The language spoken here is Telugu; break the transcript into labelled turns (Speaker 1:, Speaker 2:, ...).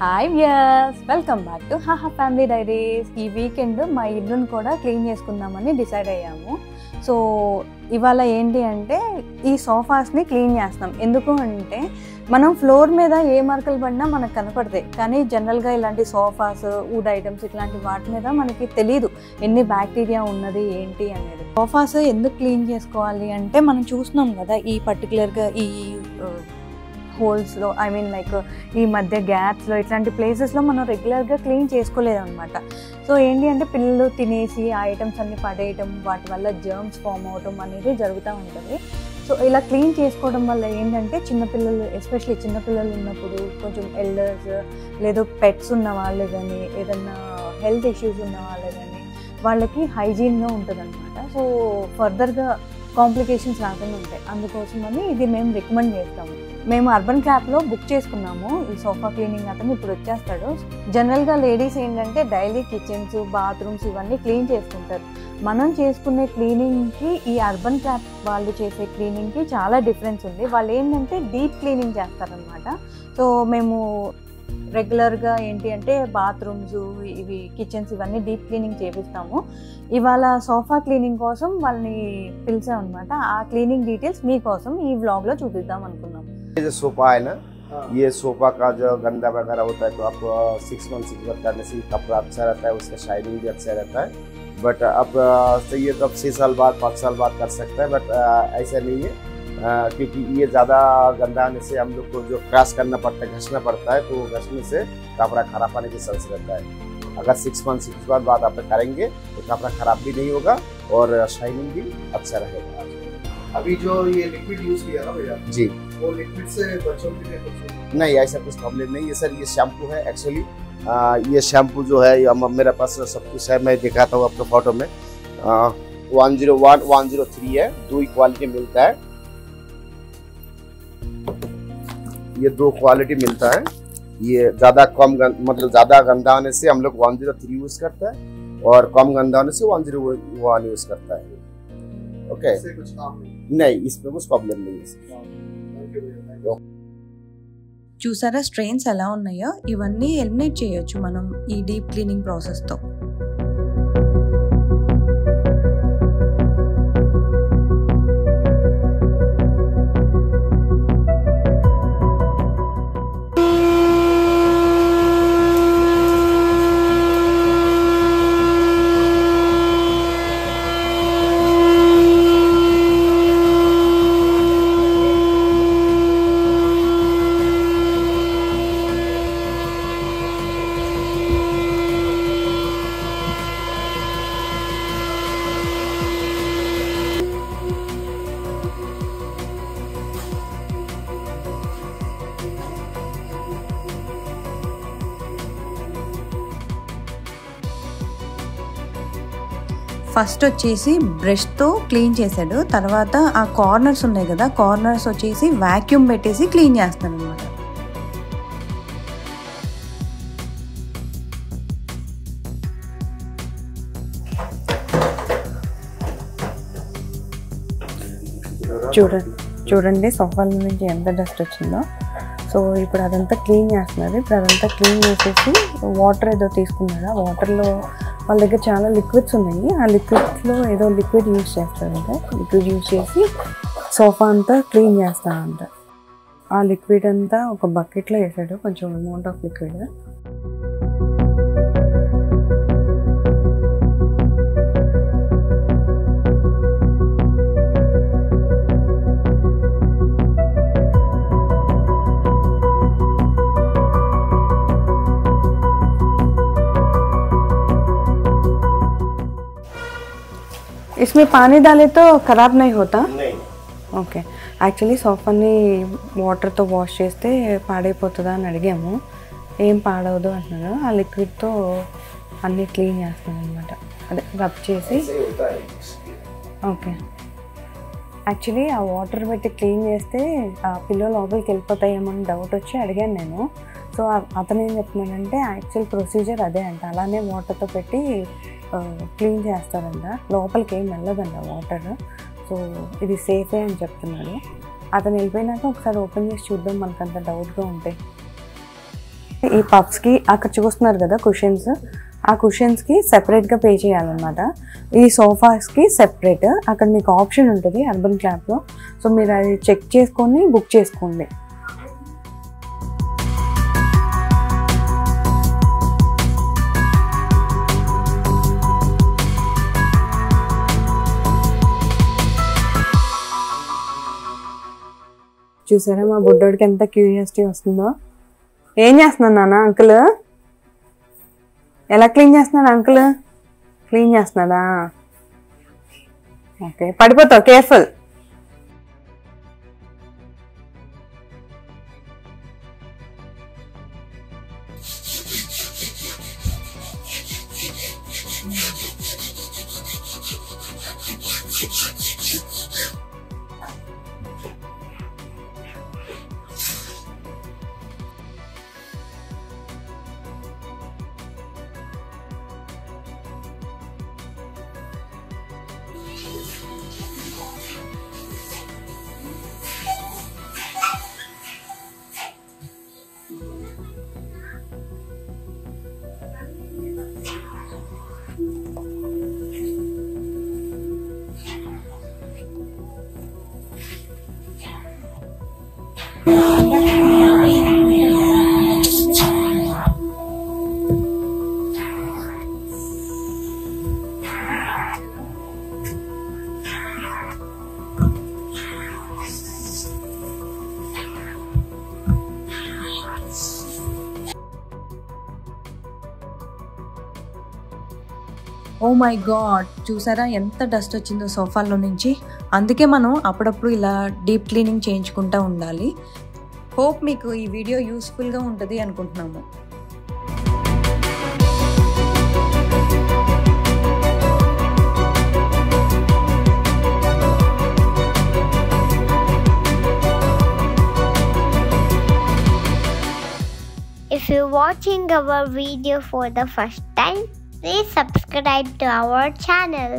Speaker 1: Hi viewers, welcome back to హాహా ఫ్యామిలీ డైరీస్. ఈ వీకెండ్ మా ఇల్లును కూడా క్లీన్ చేసుకుందామని డిసైడ్ అయ్యాము. సో ఇవాళ ఏంటి అంటే ఈ సోఫాస్ని క్లీన్ చేస్తాం. ఎందుకు అంటే మనం ఫ్లోర్ మీద ఏ మరకలు పడినా మనకు కనపడతాయి, కానీ జనరల్గా ఇలాంటి సోఫాస్, వుడ్ ఐటమ్స్ ఇట్లాంటి వాటి మీద మనకి తెలియదు ఎన్ని బ్యాక్టీరియా ఉన్నది ఏంటి అనేది. సోఫాస్ ఎందుకు క్లీన్ చేసుకోవాలి అంటే మనం చూస్తున్నాం కదా, ఈ పర్టికులర్గా ఈ హోల్స్లో, ఐ మీన్ లైక్ ఈ మధ్య గ్యాప్స్లో, ఇట్లాంటి ప్లేసెస్లో మనం రెగ్యులర్గా క్లీన్ చేసుకోలేదన్నమాట. సో ఏంటి అంటే పిల్లలు తినేసి ఆ ఐటమ్స్ అన్ని పడేయటం, వాటి వల్ల జర్మ్స్ ఫామ్ అవటం అనేది జరుగుతూ ఉంటుంది. సో ఇలా క్లీన్ చేసుకోవడం వల్ల ఏంటంటే చిన్నపిల్లలు, ఎస్పెషల్లీ చిన్నపిల్లలు ఉన్నప్పుడు, కొంచెం ఎల్డర్స్ లేదా పెట్స్ ఉన్న వాళ్ళు కానీ, ఏదన్నా హెల్త్ ఇష్యూస్ ఉన్న వాళ్ళు కానీ, వాళ్ళకి హైజీన్గా ఉంటుంది అనమాట. సో ఫర్దర్గా కాంప్లికేషన్స్ రాకుండా ఉంటాయి. అందుకోసమని ఇది మేము రికమెండ్ చేస్తాము. మేము అర్బన్ క్రాఫ్ట్లో బుక్ చేసుకున్నాము. ఈ సోఫా క్లీనింగ్ అతను ఇప్పుడు వచ్చేస్తాడు. జనరల్గా లేడీస్ ఏంటంటే డైలీ కిచెన్స్, బాత్రూమ్స్ ఇవన్నీ క్లీన్ చేసుకుంటారు. మనం చేసుకునే క్లీనింగ్కి ఈ అర్బన్ క్రాఫ్ట్ వాళ్ళు చేసే క్లీనింగ్కి చాలా డిఫరెన్స్ ఉంది. వాళ్ళు ఏంటంటే డీప్ క్లీనింగ్ చేస్తారనమాట. సో మేము రెగ్యులర్గా ఏంటి అంటే బాత్రూమ్స్, ఇవి కిచెన్స్ ఇవన్నీ డీప్ క్లీనింగ్ చేపిస్తాము. ఇవాళ సోఫా క్లీనింగ్ కోసం వాళ్ళని పిలిచాం అనమాట. ఆ క్లీనింగ్ డీటెయిల్స్ మీకోసం ఈ వ్లాగ్లో చూపిద్దాం అనుకున్నాం.
Speaker 2: ये जो सोफा है ना, ये सोफा का जो गंदा वगैरह होता है तो आप 6 मंथ करने से कपड़ा अच्छा रहता है, उसका शाइनिंग भी अच्छा रहता है. बट अब चाहिए तो अब 6 साल बाद 5 साल बाद कर सकते हैं, बट ऐसा नहीं है. क्योंकि ये ज़्यादा गंदा आने से हम लोग को जो क्रैश करना पड़ता है, घसना पड़ता है, तो घसने से कपड़ा खराब आने की चांस रहता है. अगर 6 मंथ बाद आप करेंगे तो कपड़ा खराब भी नहीं होगा और शाइनिंग भी अच्छा रहेगा.
Speaker 3: अभी जो ये लिक्विड यूज किया ना भैया
Speaker 2: जी,
Speaker 3: वो लिक्विड से बच्चों के लिए कुछ
Speaker 2: नहीं ऐसा कुछ प्रॉब्लम नहीं है सर. ये शैम्पू है एक्चुअली. ये शैम्पू जो है मेरे पास सब कुछ है, मैं दिखाता हूँ आपको फोटो में. 101 103 है, 2 क्वालिटी मिलता है. ये 2 क्वालिटी मिलता है. ये ज़्यादा कम मतलब ज़्यादा गंदा आने से हम लोग 103 यूज़ करता है और कम गंदा आने से 101 यूज़ करता है. ओके,
Speaker 3: कुछ काम
Speaker 2: नहीं, इसमें कुछ प्रॉब्लम नहीं है.
Speaker 1: చూసారా స్ట్రెయిన్స్ ఎలా ఉన్నాయో? ఇవన్నీ ఎలిమినేట్ చేయొచ్చు మనం ఈ డీప్ క్లీనింగ్ ప్రాసెస్తో. ఫస్ట్ వచ్చేసి బ్రష్తో క్లీన్ చేశాడు. తర్వాత ఆ కార్నర్స్ ఉన్నాయి కదా, కార్నర్స్ వచ్చేసి వాక్యూమ్ పెట్టేసి క్లీన్ చేస్తాను అనమాట. చూడండి సోఫాల నుంచి ఎంత డస్ట్ వచ్చిందో. సో ఇప్పుడు అదంతా క్లీన్ చేస్తున్నారు. ఇప్పుడు అదంతా క్లీన్ చేసేసి వాటర్ ఏదో తీసుకున్నాడు. ఆ వాటర్లో వాళ్ళ దగ్గర చాలా లిక్విడ్స్ ఉన్నాయి. ఆ లిక్విడ్స్లో ఏదో లిక్విడ్ యూజ్ చేస్తారంటే, లిక్విడ్ యూజ్ చేసి సోఫా అంతా క్లీన్ చేస్తారంట. ఆ లిక్విడ్ అంతా ఒక బకెట్లో వేసాడు, కొంచెం అమౌంట్ ఆఫ్ లిక్విడ్. इसमें पानी डाले तो ख़राब नहीं होता?
Speaker 2: नहीं.
Speaker 1: ఓకే, యాక్చువల్లీ సోఫాని వాటర్తో వాష్ చేస్తే పాడైపోతుందా అని అడిగాము. ఏం పాడవదు అంటున్నాను. ఆ లిక్విడ్తో అన్నీ క్లీన్ చేస్తాను అనమాట. అదే రబ్ చేసి. ఓకే, యాక్చువల్లీ ఆ వాటర్ పెట్టి క్లీన్ చేస్తే ఆ పిల్లో లోపలికి వెళ్ళిపోతాయేమో అని డౌట్ వచ్చి అడిగాను నేను. సో అతను ఏం చెప్తున్నాడంటే యాక్చువల్ ప్రొసీజర్ అదే అంట, అలానే వాటర్తో పెట్టి క్లీన్ చేస్తారంట, లోపలికి ఏం వెళ్ళదంట వాటర్. సో ఇది సేఫే అని చెప్తున్నాడు. అతను వెళ్ళిపోయినాక ఒకసారి ఓపెన్ చేసి చూద్దాం, మనకంత డౌట్గా ఉంటే. ఈ పఫ్స్కి అక్కడ చూస్తున్నారు కదా కుషన్స్, ఆ కుషన్స్కి సెపరేట్గా పే చేయాలన్నమాట. ఈ సోఫాస్కి సెపరేట్. అక్కడ మీకు ఆప్షన్ ఉంటుంది అర్బన్ క్లాబ్లో. సో మీరు అది చెక్ చేసుకొని బుక్ చేసుకోండి. చూసారా మా బుడ్డోడికి ఎంత క్యూరియాసిటీ వస్తుందో. ఏం చేస్తున్నాను నాన్న అంకుల్? ఎలా క్లీన్ చేస్తున్నాడు అంకుల్? క్లీన్ చేస్తున్నాడా? ఓకే, పడిపోతావు, కేర్ఫుల్.
Speaker 4: ఓ మై గాడ్, చూసారా ఎంత డస్ట్ వచ్చిందో సోఫాలో నుంచి. అందుకే మనం అప్పుడప్పుడు ఇలా డీప్ క్లీనింగ్ చేయించుకుంటూ ఉండాలి. హోప్ మీకు ఈ వీడియో యూస్ఫుల్గా ఉంటుంది అనుకుంటున్నాము.
Speaker 5: If you're watching our video for the first time, please subscribe to our channel.